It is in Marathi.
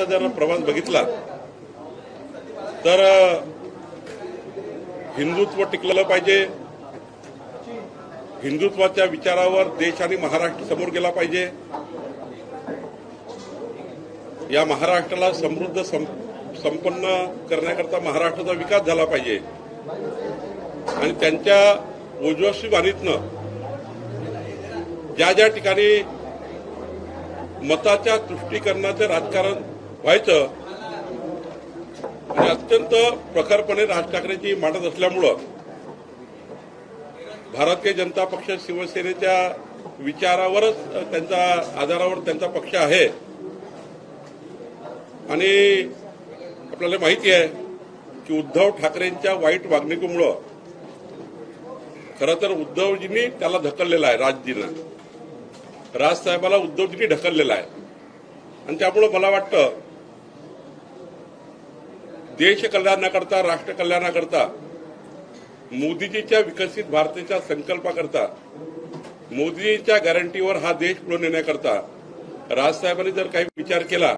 आतापर्यंत जर प्रवास बघितला तर हिंदुत्व टिकलं पाहिजे, हिंदुत्वाच्या विचारावर देश आणि महाराष्ट्र समोर गेला पाहिजे, या महाराष्ट्राला समृद्ध संपन्न करण्याकरता महाराष्ट्राचा विकास झाला पाहिजे आणि त्यांच्या ओजस्वी वाणीतनं ज्या ज्या ठिकाणी मताच्या तुष्टीकरणाचं राजकारण व्हायचं आणि अत्यंत प्रखरपणे राज ठाकरेंची मांडत असल्यामुळं भारतीय जनता पक्ष शिवसेनेच्या विचारावरच त्यांच्या आधारावर त्यांचा पक्ष आहे आणि आपल्याला माहिती आहे की उद्धव ठाकरेंच्या वाईट वागणुकीमुळं खरं तर उद्धवजींनी त्याला ढकललेला आहे, राजसाहेबाला उद्धवजींनी ढकललेला आहे आणि त्यामुळं मला वाटतं देश कल्याणाकरता, राष्ट्र कल्याणाकरता, मोदीजीच्या विकसित भारताच्या संकल्पाकरता, मोदीजीच्या गॅरंटीवर हा देश पुढे नेण्याकरता राजसाहेबांनी जर काही विचार केला